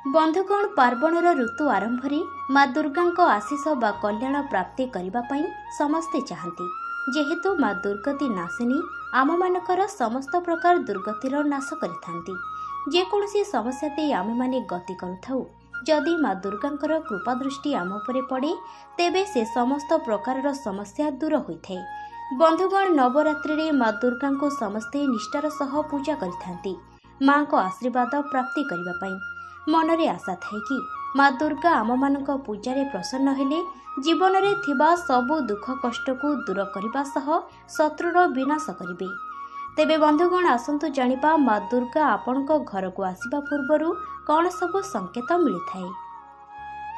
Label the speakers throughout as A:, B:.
A: बंधुगण पार्वणर ऋतु आरंभ माँ दुर्गा आशीष बा कल्याण प्राप्ति करने समस्ते चाहती। जेहेतु माँ दुर्गति नाशिनी आम मानकर समस्त प्रकार दुर्गतिर नाश करिथांती। जेकोसी समस्या दे आमे माने गति करुथाउ जदि माँ दुर्गांकर कृपा दृष्टि आम उपरे पड़े तेबे से समस्त प्रकार समस्या दूर होइथाय। बंधुगण नवरात्रि रे माँ दुर्गा को समस्ते निष्ठार सह पूजा करिथांती। माँ को आशीर्वाद प्राप्ति करबा पई मनरे आशा थाए कि माँ दुर्गा आम मानक पूजारे प्रसन्न हेले जीवन रे थिबा सबु दुख कष्ट को दूर करबा सह शत्रुर विनाश करिवे। तेबे बंधुगण आसंतु जानिबा माँ दुर्गा आपणक घर को आसीबा पूर्वरु कौन सबु संकेत मिली थाए।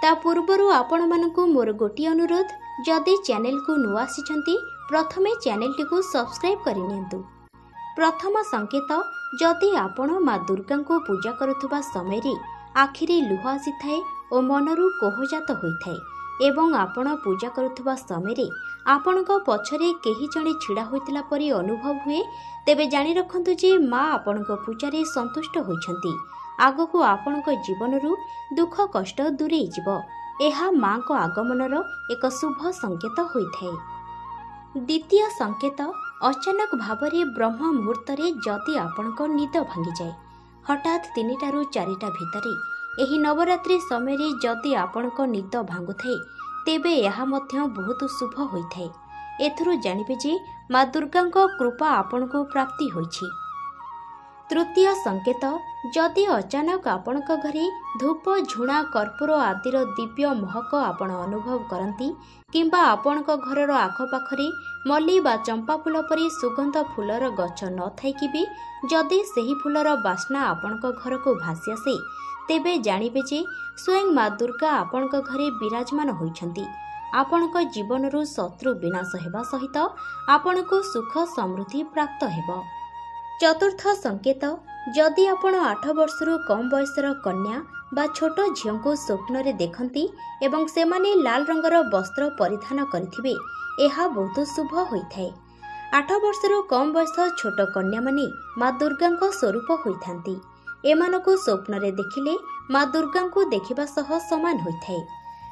A: ता पूर्वरु आपण मानकु मोर गोटी अनुरोध, जदि चैनल को नुआ आसीचंती प्रथमे चैनल टी को सब्सक्राइब करि नियंतु। प्रथम संकेत, जदि आपण माँ दुर्गा को पूजा करुथुबा समय रे आखिरे लुह आसी थाए और मनरु कोहजात होइथाए एवं आपण पूजा करुथुबा समय रे आपणक पछरे केही जणे छिड़ा होइतला परि अनुभव हुए, तेबे जानि रखंतु जे माँ आपणक पूजारे संतुष्ट होइछंती। आगको आपणक जीवनरु दुख कष्ट दूरेई जिवो। एहा माँ को आगमनर एक शुभ संकेत होइथाए। द्वितीय संकेत, अचानक भावरे ब्रह्म मुहूर्त जदि आपणक निद भांगी जाए हठात 3टा ରୁ 4टा भितरे एही नवरात्रि समय रे जदि आपणक निद भांगुथाए तेबे यह मध्य बहुत शुभ होइथाए। एथुरु जानिबे जे माँ दुर्गांक कृपा आपणको प्राप्ति होइछि। तृतीय संकेत, जदि अचानक आपणक घरे धूप झुणा कर्पूर आदिर दिव्य महक आपण अनुभव करती किंबा आपणक घरर आखपाखरे मल्ली बा चंपा फूल परी सुगंध फूलर गछ न थाइकि भी जदि सेही फूलर बास्ना आपणक घर को भासी आसे तेबे जानिबे जे स्वयं माँ दुर्गा आपणक घरे विराजमान होइछंती। आपणक जीवनरु शत्रु विनाश हेबा सहित आपणको सुख समृद्धि प्राप्त हेबो। चतुर्थ संकेत, जदि आपण 8 वर्षरु कम बयसर कन्या बा छोट झियो को स्वप्न रे देखंती एवं सेमाने लाल रंगर वस्त्र परिधान करिथिबे एहा बहुत शुभ होइथाए। 8 वर्षरु कम बयस छोट कन्या माने माँ दुर्गा को स्वरूप होइथांती। एमानको स्वप्न रे देखिले माँ दुर्गा को देखिबा सह समान होइथाए।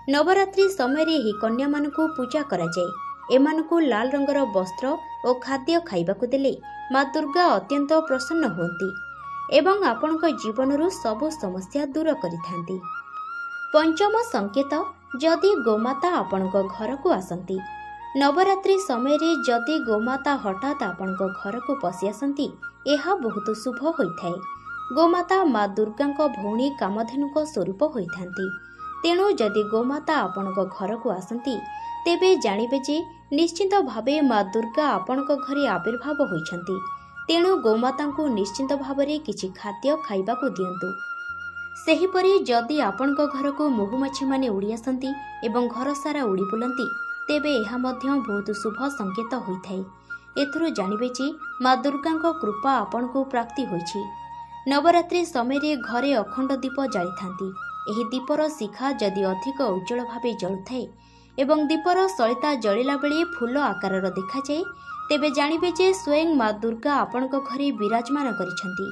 A: नवरात्रि समय रे ही कन्या मानको पूजा करा जाए। एमानको लाल रंगर वस्त्र और खाद्य खाइबाकु देले माँ दुर्गा अत्यंत प्रसन्न हुअंती एवं आपणक जीवनरु सबु समस्या दूर करिथांती। पंचम संकेत, जदि गोमाता आपणक घर को आसंती। नवरात्रि समय रे जदि गोमाता हठात आपणक घर को पसि आसंती एहा बहुत शुभ होइथाए। गोमाता माँ दुर्गांक भौणी कामधेनुक स्वरूप होइथांती। तेणु जदि गोमाता आपणक घर को आसंती तेबे जानिबे जे निश्चित भावे माँ दुर्गा आपणक घरे आविर्भाव होइछंती। तेणु गोमाता को निश्चित भावरे किछि खाद्य खाइबाकु दियंतु। सेहिपरि जदि आपणक घर को महुमाछी माने उड़ी आसंती एवं घर सारा उड़ी बुलंती तेबे एहा मध्य बहुत शुभ संकेत होइथाए। एथुरु जानिबे जे माँ दुर्गांक कृपा आपणको प्राप्ति होइछि। नवरात्रि समय रे घरे अखंड दीप जालिथांती। एही दीपर शिखा जदि अधिक उज्जवल भावे जळुथाए एवं दीपर सलिता जलिला बेले फूल आकारर देखा जाए तेबे जानिबे जे स्वयं माँ दुर्गा आपणक घरे विराजमान करिछंती।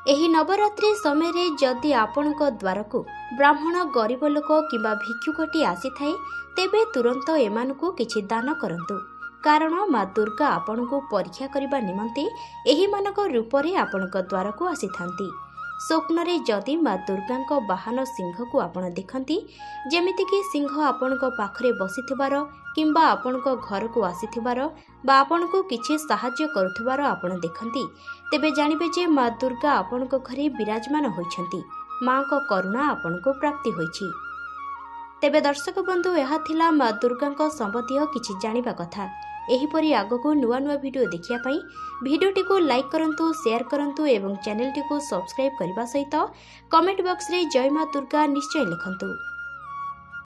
A: एही नवरात्रि समय रे जदि आपणक द्वार को ब्राह्मण गरीब लोक किंबा भिक्षुकटी आसीथाए तेबे तुरंत एमानकु किछि दान करंतु, कारण माँ दुर्गा आपणको परीक्षा करबा निमंते एही मानक रूप रे आपणक द्वार को आसीथांती। स्वप्न रे जदि माँ दुर्गांक वाहन सिंह को आपण देखंती, जेमिति कि सिंह आपणक पाखरे बसिथिबार किंबा आपणक घर को आसीथिबार बा आपणको किछि सहाय्य करुथिबार आपण देखंती, तेबे जानिबे जे माँ दुर्गा आपणक घरे विराजमान होइछंती। माँ को करुणा आपणको प्राप्ति होइछि। तेबे दर्शक बंधु, यह थिला माँ दुर्गांक संबंधी किछि जानिबा कथा। एहिपरि आगको नुआ नुआ वीडियो देखिया पई वीडियोटी को लाइक करंतु, शेयर करंतु एवं चैनल टी को सब्सक्राइब करबा सहित कमेंट बॉक्स रे जय माँ दुर्गा निश्चय लिखंतु।